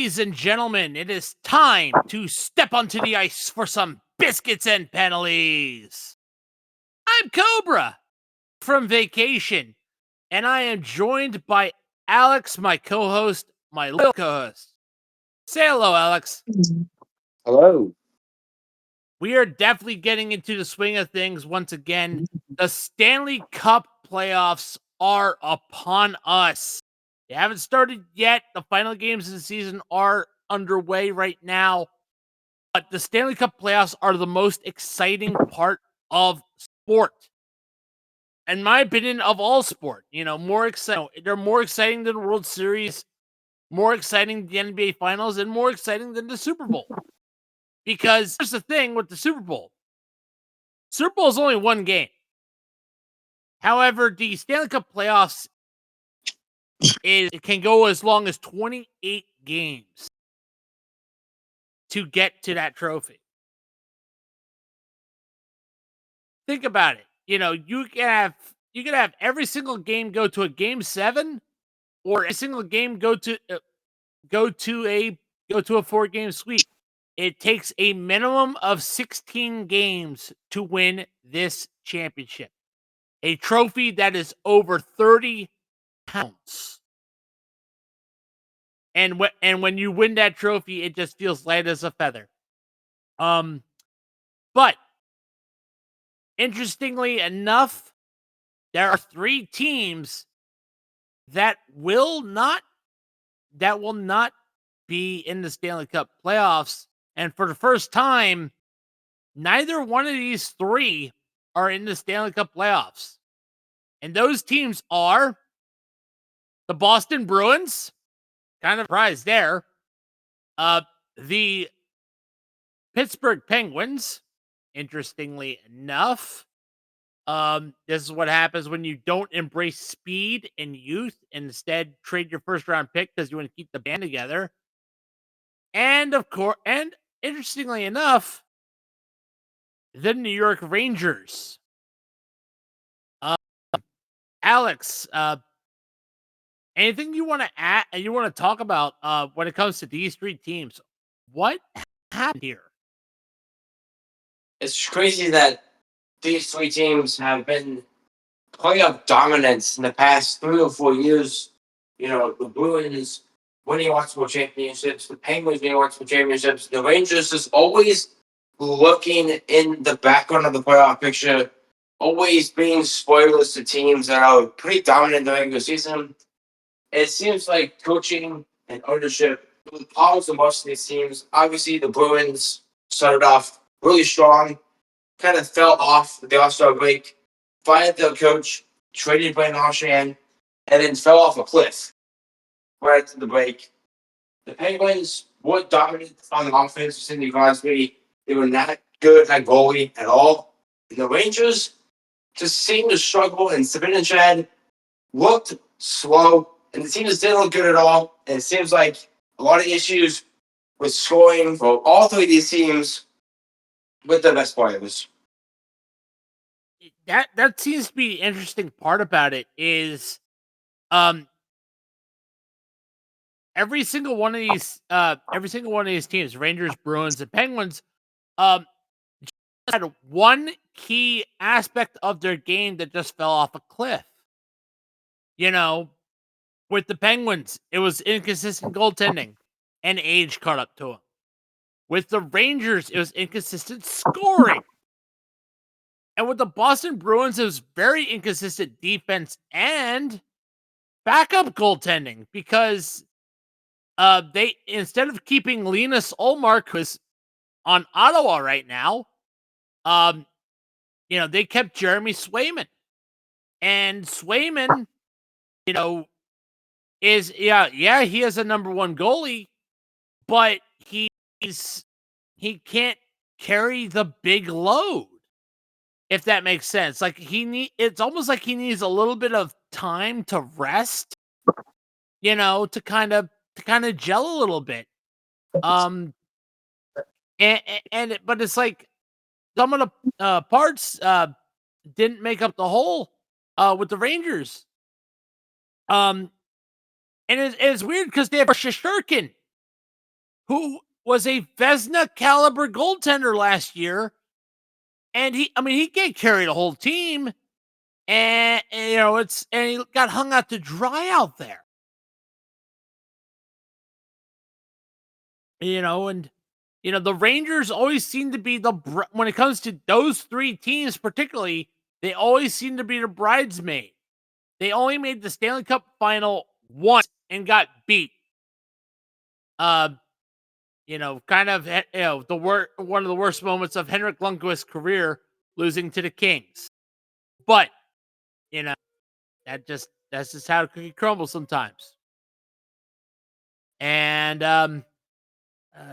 Ladies and gentlemen, it is time to step onto the ice for some biscuits and penalties. I'm Cobra from vacation, and I am joined by Alex, my co-host, my loyal co-host. Say hello, Alex. Hello. We are definitely getting into the swing of things once again. The Stanley Cup Playoffs are upon us. They haven't started yet. The final games of the season are underway right now. But the Stanley Cup playoffs are the most exciting part of sport. In my opinion, of all sport. More exciting. They're more exciting than the World Series, more exciting than the NBA Finals, and more exciting than the Super Bowl. Because here's the thing with the Super Bowl. Super Bowl is only one game. However, the Stanley Cup playoffs it can go as long as 28 games to get to that trophy. Think about it. You can have every single game go to a game 7, or every single game go to a 4-game sweep. It takes a minimum of 16 games to win this championship. A trophy that is over 30 pounds. And when you win that trophy, it just feels light as a feather. But interestingly enough, there are 3 teams that will not be in the Stanley Cup playoffs. And for the first time, neither one of these 3 are in the Stanley Cup playoffs. And those teams are the Boston Bruins, kind of surprised there. The Pittsburgh Penguins, interestingly enough. This is what happens when you don't embrace speed and youth and instead trade your first round pick because you want to keep the band together. And of course, and interestingly enough, the New York Rangers. Alex, anything you want to add? You want to talk about when it comes to these 3 teams? What happened here? It's crazy that these 3 teams have been playoff dominance in the past 3 or 4 years. The Bruins winning multiple championships, the Penguins winning multiple championships, the Rangers just always looking in the background of the playoff picture, always being spoilers to teams that are pretty dominant in the regular season. It seems like coaching and ownership with problems in most of these teams. Obviously, the Bruins started off really strong, kind of fell off the All-Star break, fired their coach, traded Brandon Marchand, and then fell off a cliff right after the break. The Penguins were dominant on the offense with Sidney Crosby. They were not good at goalie at all. And the Rangers just seemed to struggle, and Zibanejad looked slow, and the team just didn't look good at all. And it seems like a lot of issues with scoring for all 3 of these teams with their best players. That seems to be the interesting part about it is every single one of these teams, Rangers, Bruins, and Penguins, had one key aspect of their game that just fell off a cliff. With the Penguins, it was inconsistent goaltending and age caught up to them. With the Rangers, it was inconsistent scoring. And with the Boston Bruins, it was very inconsistent defense and backup goaltending because they, instead of keeping Linus Ullmark, who's on Ottawa right now, they kept Jeremy Swayman. And Swayman, is he has a number 1 goalie, but he can't carry the big load. If that makes sense. Like it's almost like he needs a little bit of time to rest, to kind of gel a little bit. But it's like some of the parts didn't make up the whole with the Rangers. And it's weird because they have Shesterkin, who was a Vezina caliber goaltender last year. And he can't carry the whole team. And he got hung out to dry out there. The Rangers always seem to be when it comes to those three teams, particularly, they always seem to be the bridesmaid. They only made the Stanley Cup final once and got beat. Kind of, one of the worst moments of Henrik Lundqvist's career, losing to the Kings. But, that's just how the cookie crumbles sometimes. And,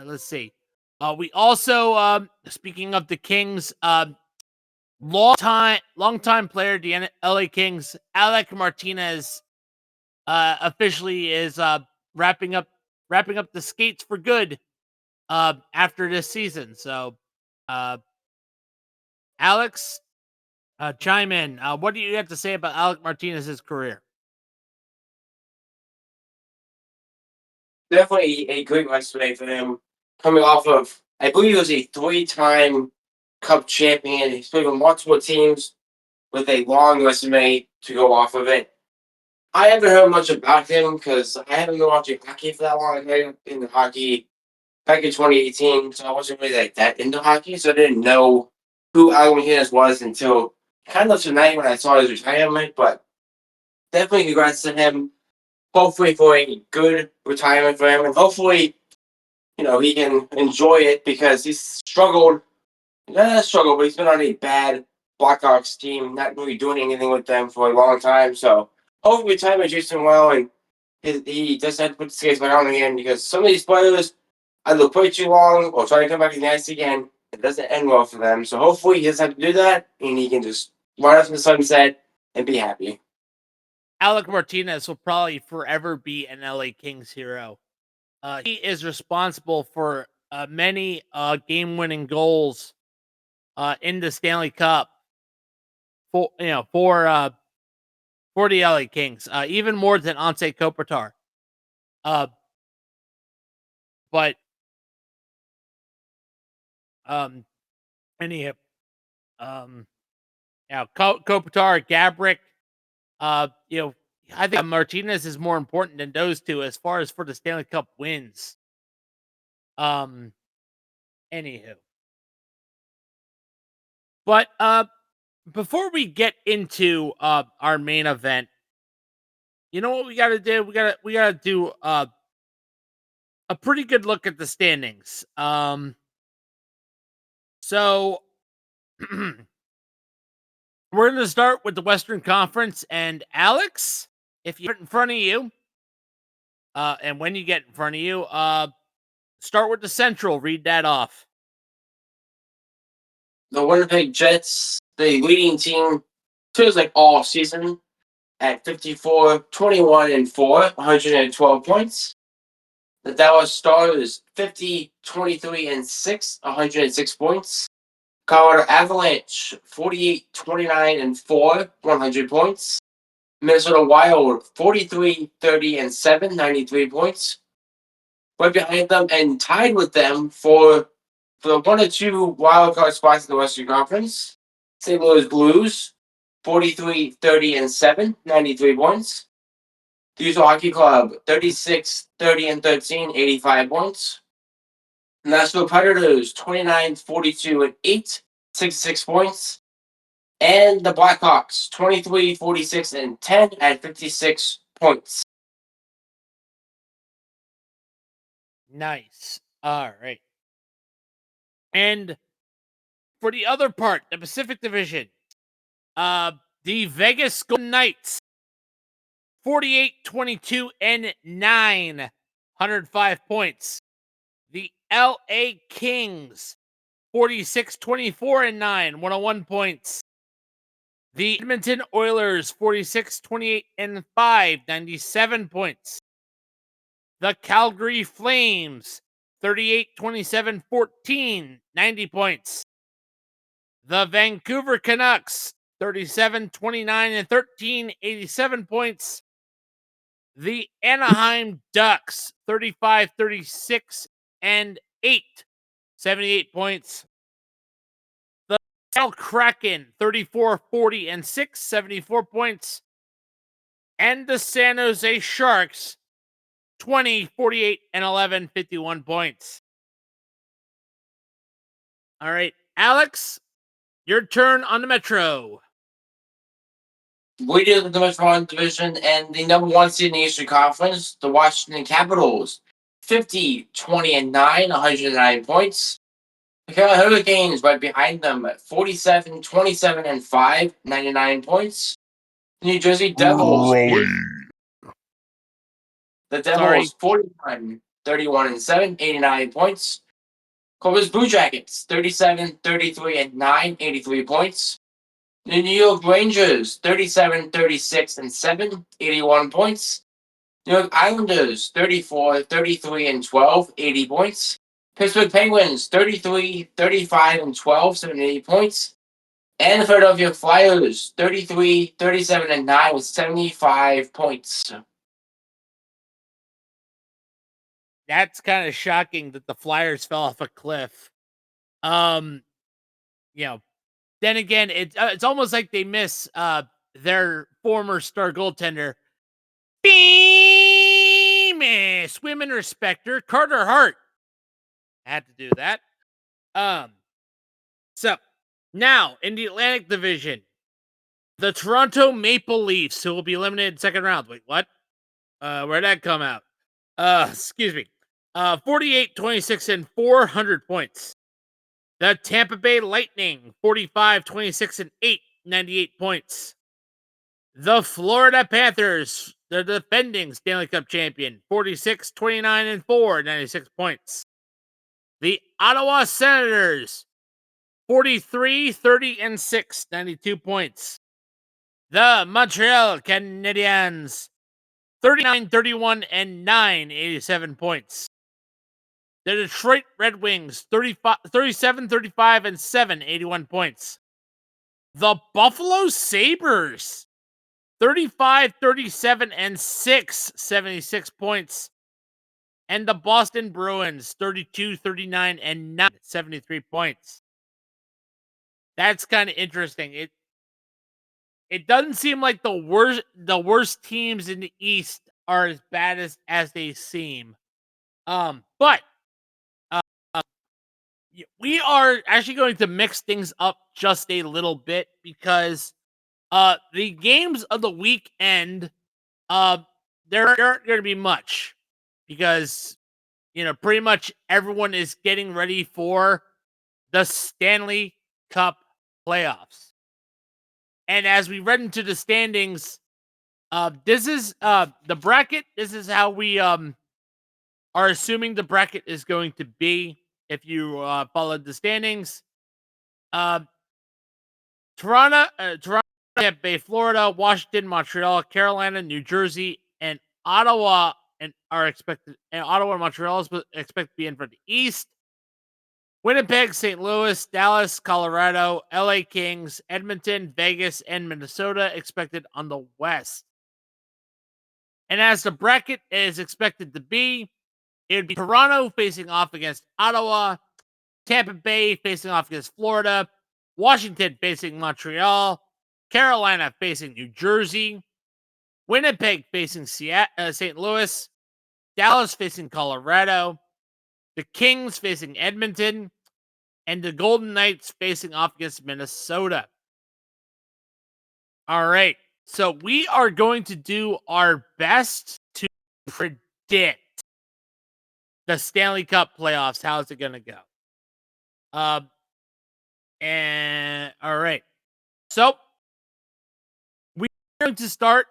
let's see. We also, speaking of the Kings, long-time player, the LA Kings, Alec Martinez, officially is wrapping up the skates for good after this season. So, Alex, chime in. What do you have to say about Alec Martinez's career? Definitely a great resume for him. Coming off of, I believe he was a 3-time Cup champion. He's played with multiple teams with a long resume to go off of it. I haven't heard much about him because I haven't been watching hockey for that long. I got into hockey back in 2018, so I wasn't really like that into hockey, so I didn't know who Alec Martinez was until kind of tonight when I saw his retirement. But definitely congrats to him. Hopefully for a good retirement for him, and hopefully, he can enjoy it because he's struggled. Not struggled, but he's been on a bad Blackhawks team, not really doing anything with them for a long time. So hopefully retirement treats him well, and he doesn't have to put the skates back on again, because some of these players either play too long or try to come back in the ice again. It doesn't end well for them. So hopefully he doesn't have to do that, and he can just ride off in the sunset and be happy. Alec Martinez will probably forever be an LA Kings hero. He is responsible for many game-winning goals in the Stanley Cup for the LA Kings, even more than Anze Kopitar. But anyhow, Kopitar, Gabrick, I think Martinez is more important than those two as far as for the Stanley Cup wins. Anywho. But before we get into our main event, you know what we gotta do? We gotta do a pretty good look at the standings. So we're gonna start with the Western Conference, and Alex, if you have it in front of you, and when you get in front of you, start with the Central. Read that off. The Winnipeg Jets, the leading team, feels like all season, at 54, 21, and 4, 112 points. The Dallas Stars, 50, 23, and 6, 106 points. Colorado Avalanche, 48, 29, and 4, 100 points. Minnesota Wild, 43, 30, and 7, 93 points. Right behind them and tied with them for the 1 or 2 wild card spots in the Western Conference. St. Louis Blues, 43, 30, and 7, 93 points. The Utah Hockey Club, 36, 30, and 13, 85 points. Nashville Predators, 29, 42, and 8, 66 points. And the Blackhawks, 23, 46, and 10 at 56 points. Nice. All right. And for the other part, the Pacific Division, the Vegas Golden Knights, 48, 22, and 9, 105 points. The LA Kings, 46, 24, and 9, 101 points. The Edmonton Oilers, 46, 28, and 5, 97 points. The Calgary Flames, 38, 27, 14, 90 points. The Vancouver Canucks, 37, 29, and 13, 87 points. The Anaheim Ducks, 35, 36, 78 points. The Seattle Kraken 34-40-6, 74 points. And the San Jose Sharks 20-48-11, 51 points. All right, Alex, your turn on the Metro. We did the Metropolitan Division and the number one seed in the Eastern Conference, the Washington Capitals, 50-20-9, 109 points. The Carolina Hurricanes right behind them, 47-27-5, 99 points. The New Jersey Devils, the Sorry. Devils, 41-31-7, 89 points. Columbus Blue Jackets, 37-33-9, 83 points. The New York Rangers, 37-36-7, 81 points. New York Islanders, 34-33-12, 80 points. Pittsburgh Penguins, 33-35-12, 78 points. And the Philadelphia Flyers, 33-37-9 with 75 points. That's kind of shocking that the Flyers fell off a cliff. You know, then again, it's almost like they miss their former star goaltender, famous women respecter Carter Hart. Had to do that. So now in the Atlantic Division, the Toronto Maple Leafs, who will be eliminated in second round. Wait, what? Where'd that come out? Excuse me. 48-26 400 points. The Tampa Bay Lightning, 45-26 98 points. The Florida Panthers, the defending Stanley Cup champion, 46-29 96 points. The Ottawa Senators, 43-30-6, 92 points. The Montreal Canadiens, 39-31-9, 87 points. The Detroit Red Wings, 37-35-7, 81 points. The Buffalo Sabres, 35-37-6, 76 points. And the Boston Bruins, 32-39-9, 73 points. That's kind of interesting. It doesn't seem like the worst teams in the East are as bad as they seem. But we are actually going to mix things up just a little bit because the games of the weekend, there aren't going to be much because pretty much everyone is getting ready for the Stanley Cup playoffs. And as we read into the standings, this is the bracket. This is how we are assuming the bracket is going to be. If you followed the standings, Toronto, Tampa Bay, Florida, Washington, Montreal, Carolina, New Jersey, and Ottawa, and Ottawa and Montreal is expected to be in for the East. Winnipeg, St. Louis, Dallas, Colorado, LA Kings, Edmonton, Vegas, and Minnesota expected on the West. And as the bracket is expected to be, it would be Toronto facing off against Ottawa, Tampa Bay facing off against Florida, Washington facing Montreal, Carolina facing New Jersey, Winnipeg facing St. Louis, Dallas facing Colorado, the Kings facing Edmonton, and the Golden Knights facing off against Minnesota. All right. So we are going to do our best to predict the Stanley Cup playoffs. How's it going to go? And all right. So we're going to start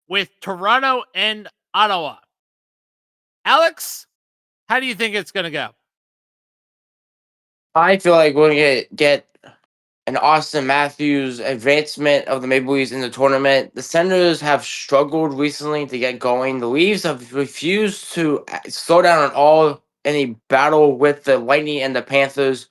with Toronto and Ottawa. Alex, how do you think it's going to go? I feel like we're going to get an Austin Matthews advancement of the Maple Leafs in the tournament. The Senators have struggled recently to get going. The Leafs have refused to slow down at any battle with the Lightning and the Panthers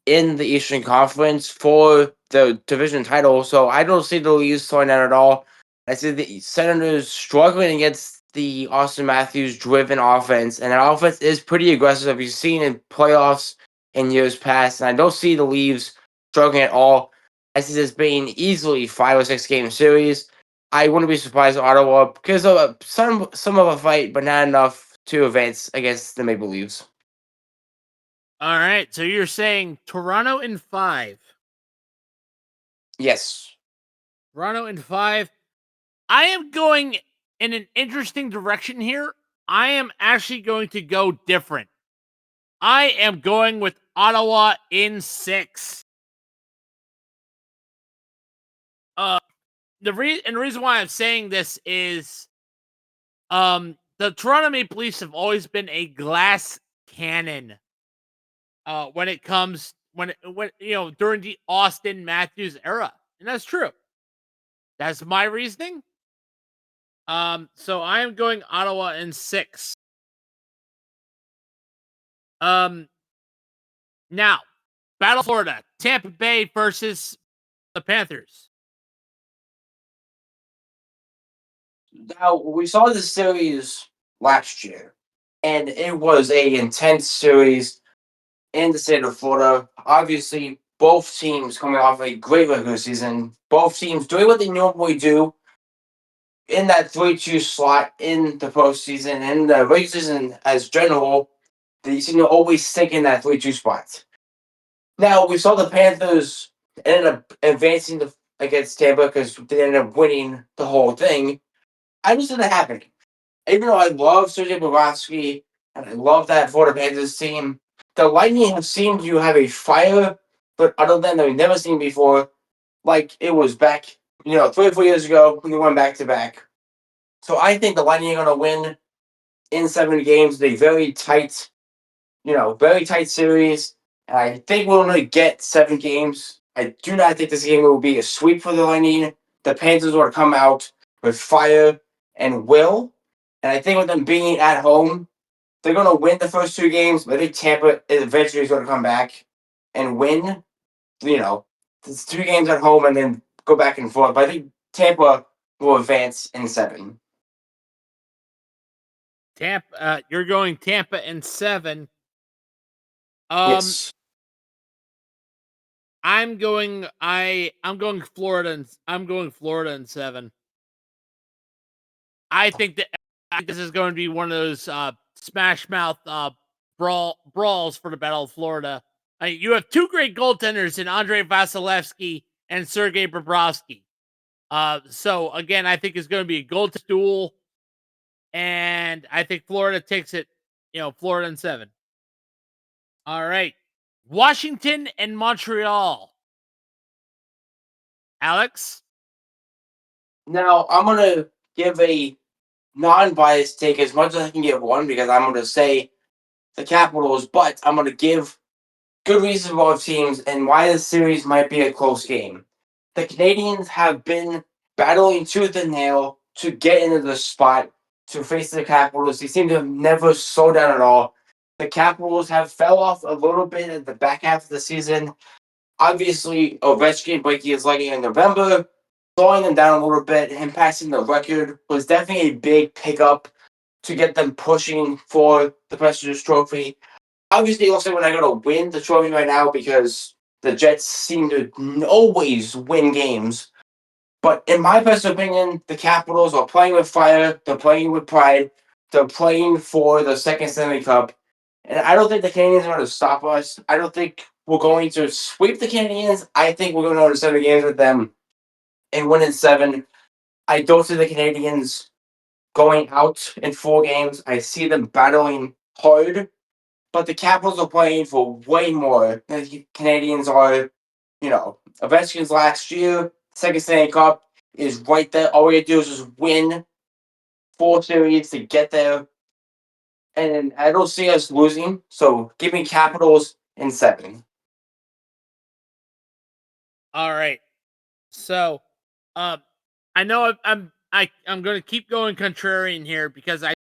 in the Eastern Conference for the division title. So I don't see the Leafs slowing down at all. I see the Senators struggling against the Austin Matthews driven offense, and that offense is pretty aggressive. You've seen in playoffs in years past, and I don't see the Leafs struggling at all. I see this being easily 5 or 6 game series. I wouldn't be surprised if Ottawa because of some of a fight, but not enough to advance against the Maple Leafs. All right. So you're saying Toronto in 5. Yes. Toronto in 5. I am going in an interesting direction here. I am actually going to go different. I am going with Ottawa in 6. The reason why I'm saying this is the Toronto Maple Leafs have always been a glass cannon when it comes when during the Austin Matthews era. And that's true. That's my reasoning. So I am going Ottawa in 6. Um Now, Battle Florida, Tampa Bay versus the Panthers. Now we saw the series last year, and it was a intense series in the state of Florida. Obviously, both teams coming off a great regular season. Both teams doing what they normally do in that 3-2 slot in the postseason and the regular season as general. They seem to always stick in that 3-2 spot. Now we saw the Panthers ended up advancing against Tampa because they ended up winning the whole thing. I just didn't happen. Even though I love Sergei Bobrovsky and I love that Florida Panthers team, the Lightning have seemed to have a fire, but other than that we've never seen before, like it was back, 3 or 4 years ago when they went back to back. So I think the Lightning are going to win in 7 games. They very tight series. And I think we're going to get 7 games. I do not think this game will be a sweep for the Lightning. The Panthers will come out with fire and will. And I think with them being at home, they're going to win the first 2 games. But I think Tampa eventually is going to come back and win. It's 2 games at home and then go back and forth. But I think Tampa will advance in 7. Tampa, you're going Tampa in 7. Yes. I'm going Florida in 7. I think this is going to be one of those smash mouth brawls for the Battle of Florida. You have 2 great goaltenders in Andrei Vasilevsky and Sergei Bobrovsky. So again, I think it's going to be a goal duel, and I think Florida takes it. Florida in 7. All right, Washington and Montreal. Alex. Now, I'm going to give a non-biased take as much as I can give one because I'm going to say the Capitals, but I'm going to give good reasons for both teams and why this series might be a close game. The Canadians have been battling tooth and nail to get into the spot to face the Capitals. They seem to have never slowed down at all. The Capitals have fell off a little bit at the back half of the season. Obviously, Ovechkin breaking his leg in November, slowing them down a little bit, him passing the record was definitely a big pickup to get them pushing for the President's Trophy. Obviously, it looks like we're not going to win the trophy right now because the Jets seem to always win games. But in my personal opinion, the Capitals are playing with fire. They're playing with pride. They're playing for the second Stanley Cup. And I don't think the Canadians are going to stop us. I don't think we're going to sweep the Canadians. I think we're going to go to 7 games with them and win in 7. I don't see the Canadians going out in 4 games. I see them battling hard, but the Capitals are playing for way more than the Canadians are. Ovechkin's last year, second Stanley Cup is right there. All we have to do is just win 4 series to get there. And I don't see us losing. So give me Capitals in 7. All right. So, I know I'm going to keep going contrarian here because I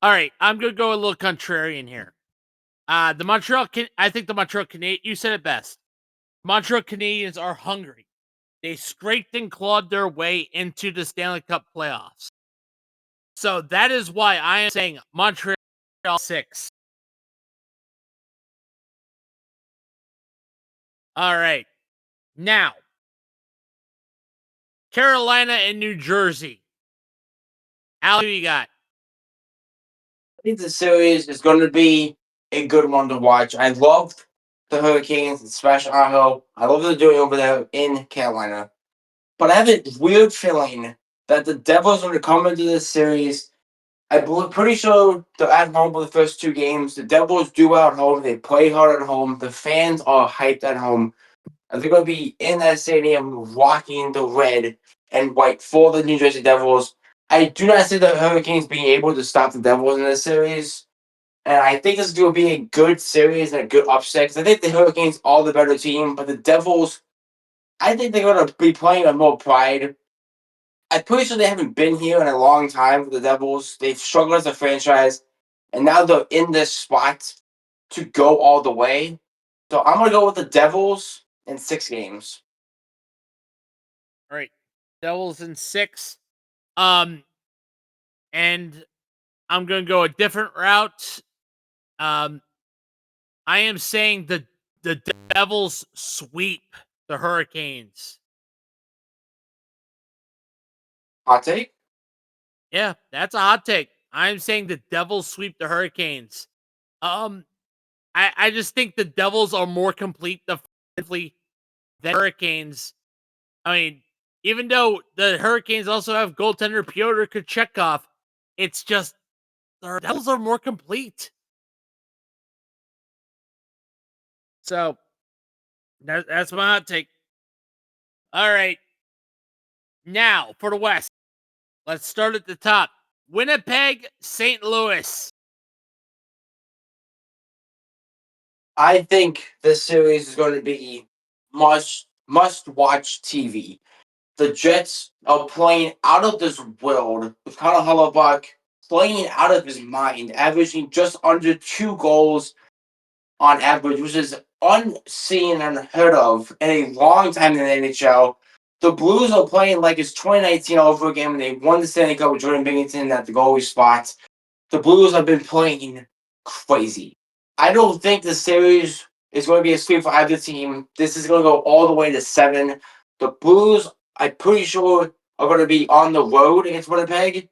All right, I'm gonna go a little contrarian here. I think the Montreal Canadiens. You said it best. Montreal Canadiens are hungry. They scraped and clawed their way into the Stanley Cup playoffs. So that is why I am saying Montreal 6. All right. Now, Carolina and New Jersey. Al, who you got? I think the series is going to be a good one to watch. I love the Hurricanes, especially Aho. I love what they're doing over there in Carolina. But I have a weird feeling that the Devils are going to come into this series. I'm pretty sure they're at home for the first two games. The Devils do well at home. They play hard at home. The fans are hyped at home. And they're going to be in that stadium rocking the red and white for the New Jersey Devils. I do not see the Hurricanes being able to stop the Devils in this series. And I think this is going to be a good series and a good upset. 'Cause I think the Hurricanes are the better team, but the Devils, I think they're going to be playing with more pride. I'm pretty sure they haven't been here in a long time for the Devils. They've struggled as a franchise, and now they're in this spot to go all the way. So I'm going to go with the Devils in 6 games. All right. Devils in 6. Um, and I'm gonna go a different route. Um, I am saying the Devils sweep the Hurricanes. Hot take? Yeah, that's a hot take. I'm saying the Devils sweep the Hurricanes. Um, I just think the Devils are more complete defensively than Hurricanes. I mean, even though the Hurricanes also have goaltender Pyotr Kochetkov, it's just the Devils are more complete. So that's my hot take. All right. Now for the West. Let's start at the top. Winnipeg, St. Louis. I think this series is going to be must watch TV. The Jets are playing out of this world with Connor Hellebuck playing out of his mind, averaging just under 2 goals on average, which is unseen and unheard of in a long time in the NHL. The Blues are playing like it's 2019 all over again when they won the Stanley Cup with Jordan Binghamton at the goalie spot. The Blues have been playing crazy. I don't think the series is going to be a sweep for either team. This is going to go all the way to 7. The Blues, I'm pretty sure, are going to be on the road against Winnipeg,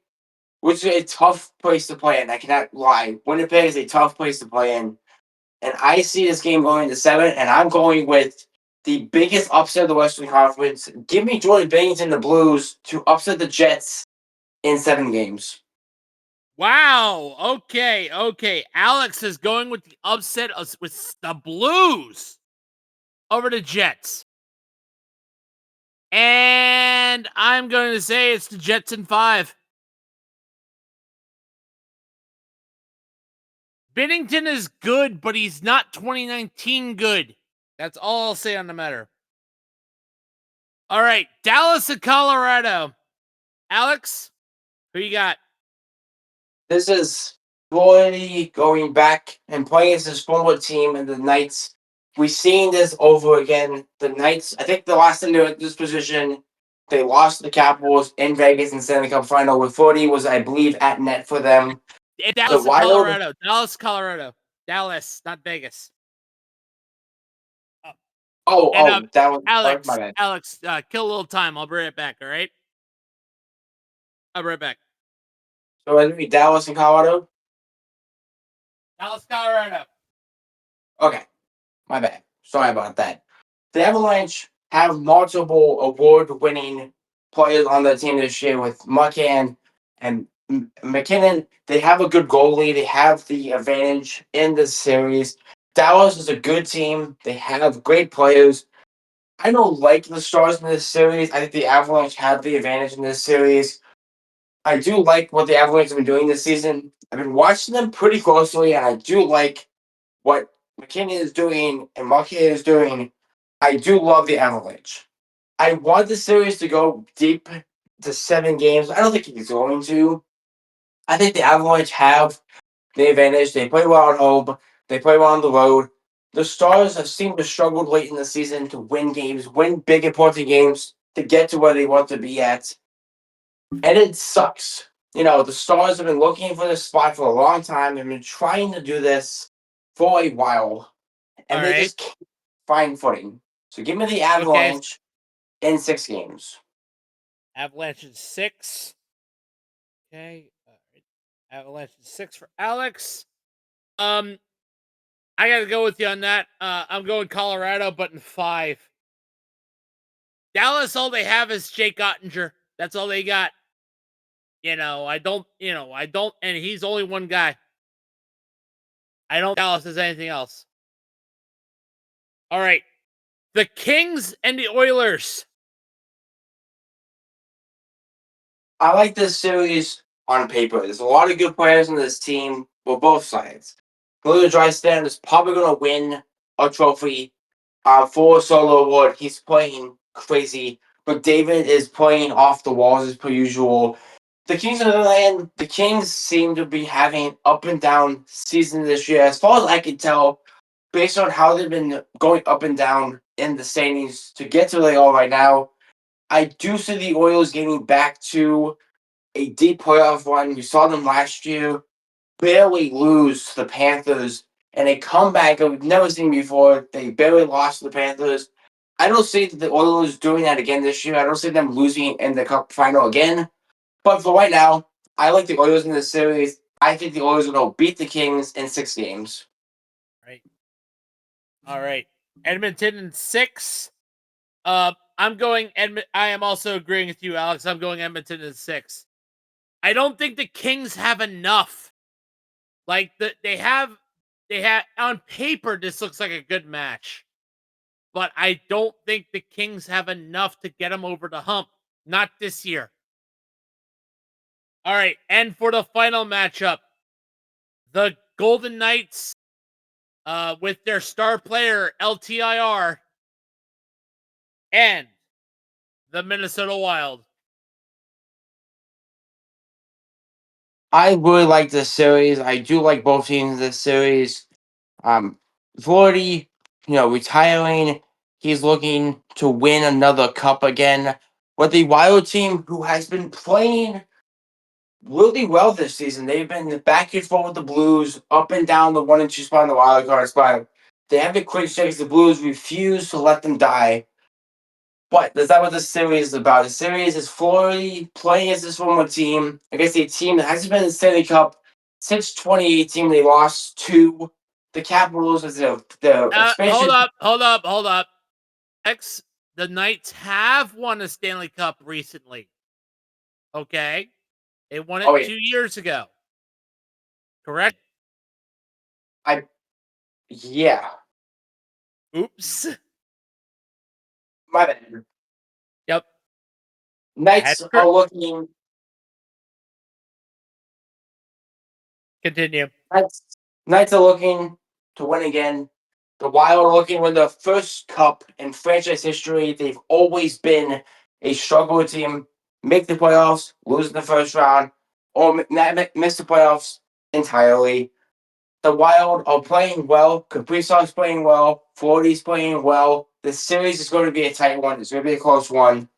which is a tough place to play in. I cannot lie. Winnipeg is a tough place to play in. And I see this game going to 7, and I'm going with the biggest upset of the Western Conference. Give me Jordan Binghamton, the Blues, to upset the Jets in 7 games. Wow. Okay. Alex is going with the upset with the Blues over the Jets. And I'm going to say it's the Jets in 5. Bennington is good, but he's not 2019 good. That's all I'll say on the matter. All right, Dallas and Colorado. Alex, who you got? This is Floyd going back and playing as his former team in the Knights. We've seen this over again. The Knights, I think the last time they were at this position, they lost to the Capitals in Vegas in the Stanley Cup final with 40 was, I believe, at net for them. The Dallas and Wild. Colorado. Dallas, Colorado. Dallas, not Vegas. And That was my Alex, bad. kill a little time. I'll be right back. All right, I'll be right back. So it'd be Dallas and Colorado. Dallas, Colorado. Okay, my bad. Sorry about that. The Avalanche have multiple award-winning players on their team this year with McCann and McKinnon. They have a good goalie. They have the advantage in this series. Dallas is a good team. They have great players. I don't like the Stars in this series. I think the Avalanche have the advantage in this series. I do like what the Avalanche have been doing this season. I've been watching them pretty closely, and I do like what McKinnon is doing and Marquez is doing. I do love the Avalanche. I want the series to go deep to 7 games. I don't think he's going to. I think the Avalanche have the advantage. They play well at home. They play well on the road. The Stars have seemed to struggle late in the season to win games, win big important games to get to where they want to be at. And it sucks. The Stars have been looking for this spot for a long time. They've been trying to do this for a while. All And they right. just can't find footing. So give me the Okay. Avalanche in 6 games. Avalanche in 6. Okay. All right. Avalanche in 6 for Alex. I gotta go with you on that. I'm going Colorado, but in 5. Dallas, all they have is Jake Ottinger. That's all they got. I don't, and he's only one guy. I don't think Dallas has anything else. All right. The Kings and the Oilers. I like this series on paper. There's a lot of good players on this team for both sides. Julio Drystand is probably going to win a trophy for a solo award. He's playing crazy. But David is playing off the walls as per usual. The Kings, on the other hand, the Kings seem to be having up and down season this year. As far as I can tell, based on how they've been going up and down in the standings to get to where they are right now, I do see the Oilers getting back to a deep playoff run. You saw them last year barely lose to the Panthers and a comeback that we've never seen before. They barely lost to the Panthers. I don't see the Oilers doing that again this year. I don't see them losing in the Cup final again. But for right now, I like the Oilers in this series. I think the Oilers are going to beat the Kings in 6 games. Right. All right. Edmonton in 6. I'm going I am also agreeing with you, Alex. I'm going Edmonton in 6. I don't think the Kings have enough. Like they have on paper this looks like a good match. But I don't think the Kings have enough to get them over the hump. Not this year. All right, and for the final matchup, the Golden Knights with their star player LTIR and the Minnesota Wild. I really like this series. I do like both teams in this series. Florida, retiring. He's looking to win another cup again. But the Wild team, who has been playing really well this season, they've been back and forth with the Blues, up and down the 1 and 2 spot in the wild card spot. They have a quick shakes. The Blues refuse to let them die. But that's not what this series is about. The series is Florida playing as this former team against a team that hasn't been in the Stanley Cup since 2018. They lost to the Capitals as the expansion. Hold up. The Knights have won a Stanley Cup recently. Okay, they won it Oh yeah, 2 years ago. Correct? yeah. Oops. My bad. Yep. Knights are looking. Continue. Knights, Knights are looking to win again. The Wild are looking to win the first cup in franchise history. They've always been a struggle team. Make the playoffs, lose in the first round, or miss the playoffs entirely. The Wild are playing well. Kaprizov's playing well. Floridy's playing well. The series is going to be a tight one. It's going to be a close one.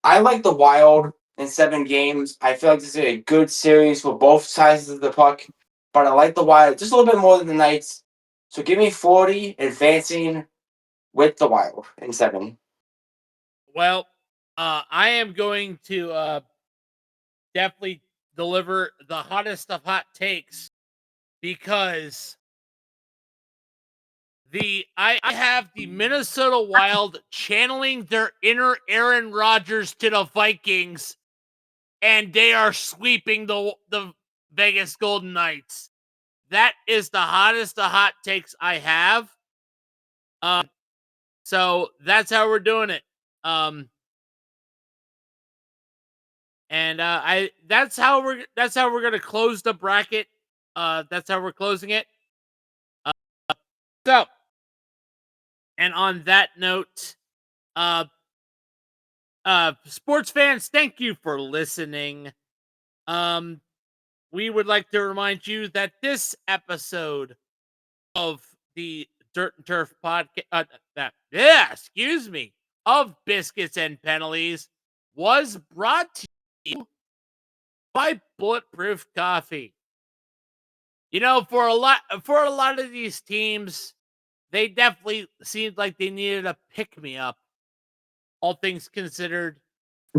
I like the Wild in 7 games. I feel like this is a good series for both sides of the puck, but I like the Wild just a little bit more than the Knights. So give me 40 advancing with the Wild in 7. Well, I am going to definitely deliver the hottest of hot takes because I have the Minnesota Wild channeling their inner Aaron Rodgers to the Vikings, and they are sweeping the Vegas Golden Knights. That is the hottest of hot takes I have. So that's how we're doing it. And I that's how we're gonna close the bracket. That's how we're closing it. Uh, so, and on that note, uh, sports fans, thank you for listening. Um, we would like to remind you that this episode of the Dirt and Turf podcast, excuse me, of Biscuits and Penalties was brought to you by Bulletproof Coffee. You know, for a lot of these teams, they definitely seemed like they needed a pick me up. All things considered,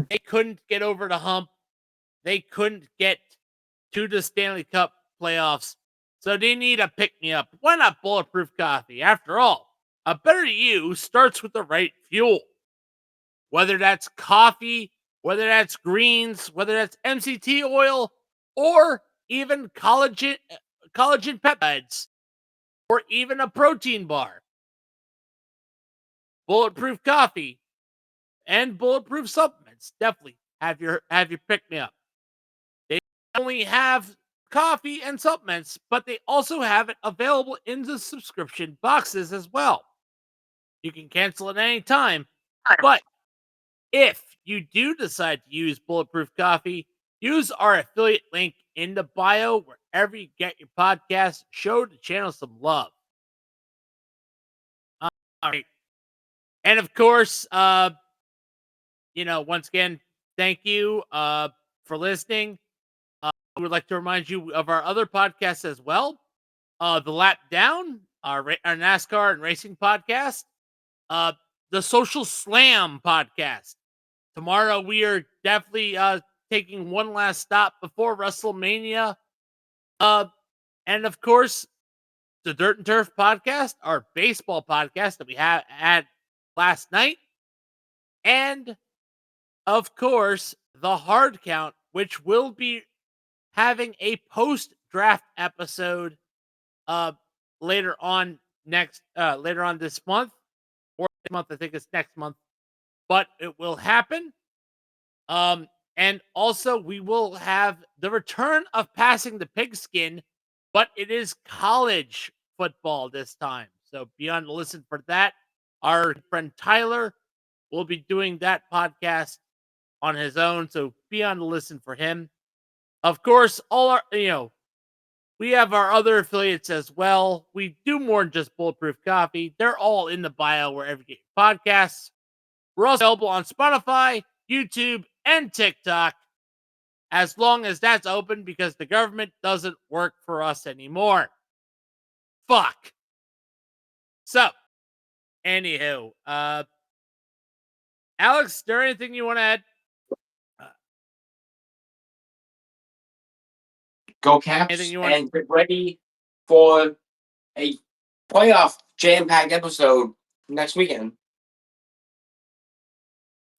they couldn't get over the hump. They couldn't get to the Stanley Cup playoffs. So they need a pick me up. Why not Bulletproof Coffee? After all, a better you starts with the right fuel. Whether that's coffee, whether that's greens, whether that's MCT oil, or even collagen peptides, or even a protein bar. Bulletproof Coffee and Bulletproof supplements definitely have your pick me up. They not only have coffee and supplements, but they also have it available in the subscription boxes as well. You can cancel at any time, but if you do decide to use Bulletproof Coffee, use our affiliate link in the bio wherever you get your podcast. Show the channel some love. All right. And of course, once again, thank you for listening. We would like to remind you of our other podcasts as well. The Lap Down, our NASCAR and racing podcast. The Social Slam podcast. Tomorrow we are definitely taking one last stop before WrestleMania. And of course, the Dirt and Turf podcast, our baseball podcast that we had last night. And of course, the Hard Count, which will be having a post-draft episode later on this month, or next month. I think it's next month, but it will happen. And also we will have the return of Passing the Pigskin, but it is college football this time. So be on the listen for that. Our friend Tyler will be doing that podcast on his own, so be on the listen for him. Of course, all our we have our other affiliates as well. We do more than just Bulletproof Coffee. They're all in the bio wherever you get your podcasts. We're also available on Spotify, YouTube, and TikTok, as long as that's open, because the government doesn't work for us anymore. Fuck. So, anywho, Alex, is there anything you want to add? Go Caps and get ready for a playoff jam-packed episode next weekend.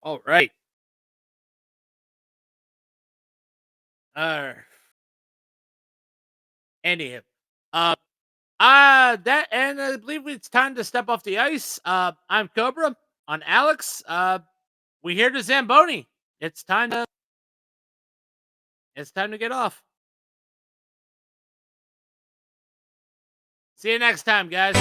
All right. Anyhow, that, and I believe it's time to step off the ice. I'm Cobra on Alex. We here to Zamboni. It's time to get off. See you next time, guys.